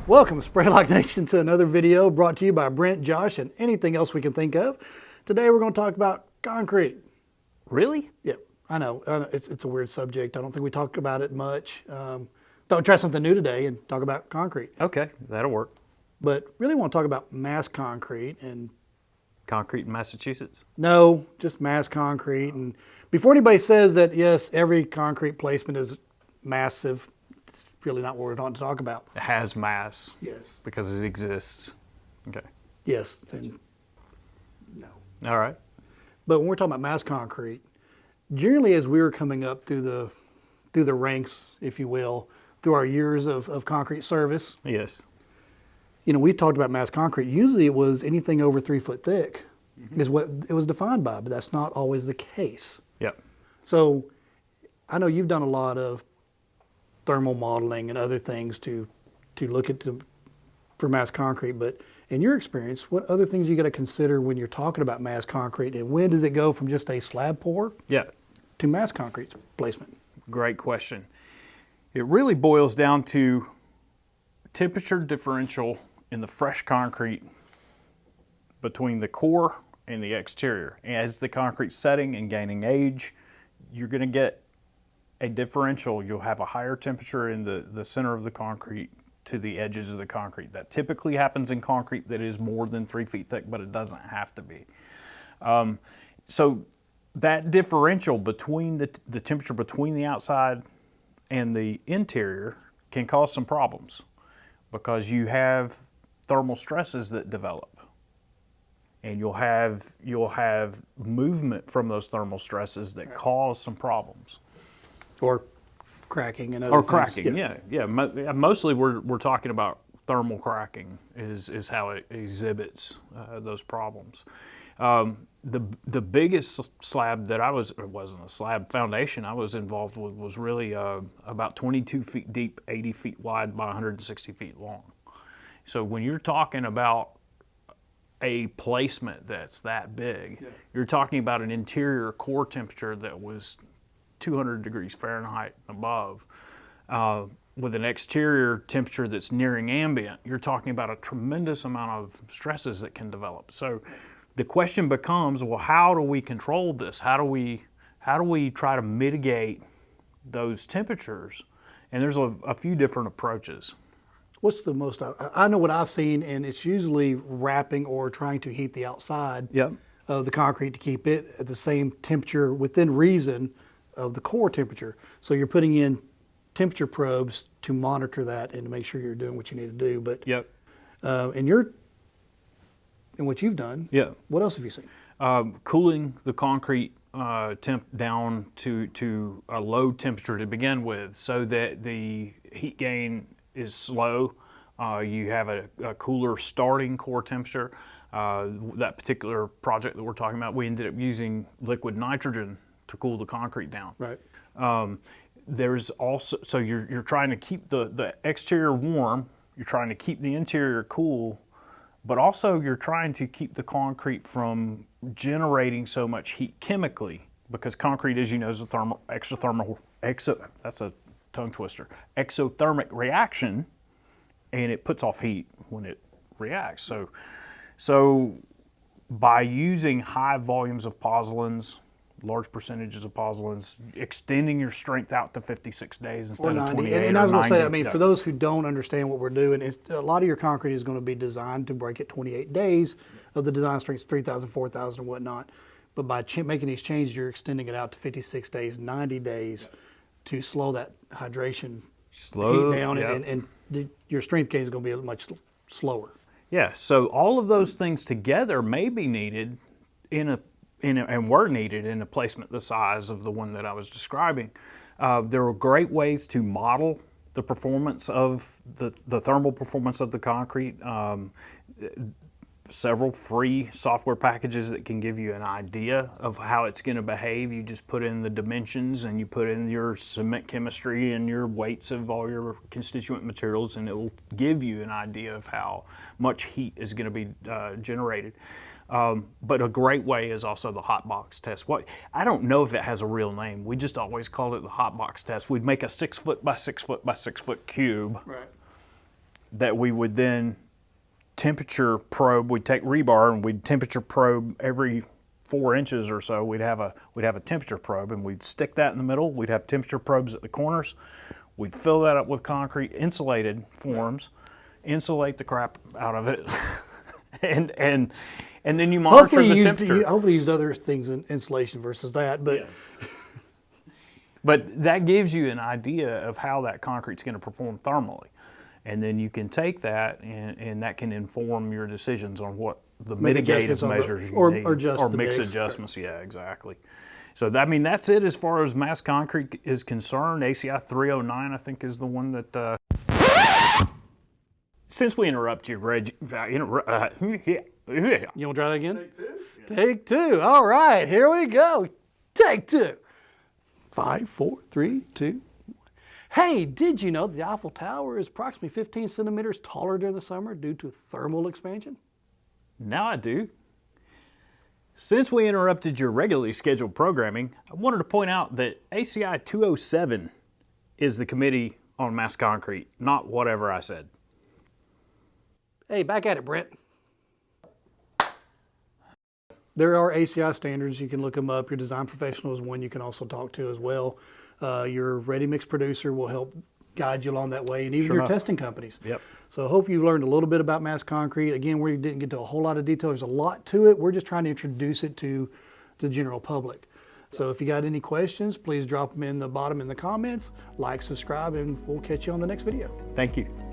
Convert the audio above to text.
Welcome, Spraylock Nation, to another video brought to you by Brent, Josh, and anything else we can think of. Today we're going to talk about concrete. Really? Yep, I know. It's a weird subject. I don't think we talk about it much. Thought we'd try something new today and talk about concrete. Okay, that'll work. But really want to talk about mass concrete and... Concrete in Massachusetts? No, just mass concrete. And before anybody says that, yes, every concrete placement is massive, it's really not what we're going to talk about. It has mass. Yes. Because it exists. Okay. Yes. And no. All right. But when we're talking about mass concrete, generally as we were coming up through the ranks, if you will, through our years of concrete service, Yes. you know, we talked about mass concrete. Usually it was anything over 3 foot thick is what it was defined by, but that's not always the case. Yep. So I know you've done a lot of thermal modeling and other things to look at for mass concrete, but in your experience, what other things you got to consider when you're talking about mass concrete, and when does it go from just a slab pour to mass concrete placement? Great question. It really boils down to temperature differential in the fresh concrete between the core and the exterior. As the concrete's setting and gaining age, you're going to get a differential. You'll have a higher temperature in the center of the concrete to the edges of the concrete. That typically happens in concrete that is more than 3 feet thick, but it doesn't have to be. So that differential between the temperature between the outside and the interior can cause some problems, because you have thermal stresses that develop, and you'll have movement from those thermal stresses that cause some problems, or cracking and other things. Cracking. Yeah. Mostly we're talking about thermal cracking is how it exhibits those problems. The biggest slab that it wasn't a slab, foundation I was involved with was really about 22 feet deep, 80 feet wide by 160 feet long. So when you're talking about a placement that's that big, you're talking about an interior core temperature that was 200 degrees Fahrenheit and above, with an exterior temperature that's nearing ambient. You're talking about a tremendous amount of stresses that can develop. So the question becomes, well, how do we control this? How do we try to mitigate those temperatures? And there's a few different approaches. What's the most, I know what I've seen, and it's usually wrapping or trying to heat the outside of the concrete to keep it at the same temperature within reason of the core temperature. So you're putting in temperature probes to monitor that and to make sure you're doing what you need to do. But in what you've done, what else have you seen? Cooling the concrete temp down to a low temperature to begin with, so that the heat gain is slow. You have a cooler starting core temperature. That particular project that we're talking about, we ended up using liquid nitrogen to cool the concrete down. Right. There's also, so you're trying to keep the exterior warm, you're trying to keep the interior cool, but also you're trying to keep the concrete from generating so much heat chemically, because concrete, as you know, is that's a tongue twister, exothermic reaction, and it puts off heat when it reacts. So by using high volumes of pozzolans, large percentages of pozzolans, extending your strength out to 56 days instead of 28 and I was going to say, I mean, yeah. For those who don't understand what we're doing, a lot of your concrete is going to be designed to break at 28 days of the design strengths, 3,000, 4,000, and whatnot. But by making these changes, you're extending it out to 56 days, 90 days to slow that hydration heat down, and your strength gain is going to be much slower. Yeah, so all of those things together may be needed and were needed in a placement the size of the one that I was describing. There are great ways to model the performance of the thermal performance of the concrete. Several free software packages that can give you an idea of how it's going to behave. You just put in the dimensions and you put in your cement chemistry and your weights of all your constituent materials, and it will give you an idea of how much heat is going to be generated. But a great way is also the hot box test. I don't know if it has a real name. We just always called it the hot box test. We'd make a 6 foot by 6 foot by 6 foot cube. Right. that we would then temperature probe. We'd take rebar and we'd temperature probe every 4 inches or so. We'd have a temperature probe, and we'd stick that in the middle. We'd have temperature probes at the corners. We'd fill that up with concrete, insulated forms, insulate the crap out of it, and then you monitor the temperature. Hopefully you used other things in insulation versus that, but Yes. But that gives you an idea of how that concrete's going to perform thermally. And then you can take that and that can inform your decisions on what the mitigative measures you need. Or mix adjustments. Yeah, exactly. So, I mean, that's it as far as mass concrete is concerned. ACI 309, I think, is the one that... Since we interrupt you, Reg... You want to try that again? Take two. Take two. All right, here we go. Take two. 5, 4, 3, 2. Hey, did you know the Eiffel Tower is approximately 15 centimeters taller during the summer due to thermal expansion? Now I do. Since we interrupted your regularly scheduled programming, I wanted to point out that ACI 207 is the Committee on Mass Concrete, not whatever I said. Hey, back at it, Brent. There are ACI standards. You can look them up. Your design professional is one you can also talk to as well. Your ready mix producer will help guide you along that way, and even your testing companies. Yep. So I hope you've learned a little bit about mass concrete. Again, we didn't get to a whole lot of detail. There's a lot to it. We're just trying to introduce it to the general public. So if you got any questions, please drop them in the bottom in the comments. Like, subscribe, and we'll catch you on the next video. Thank you.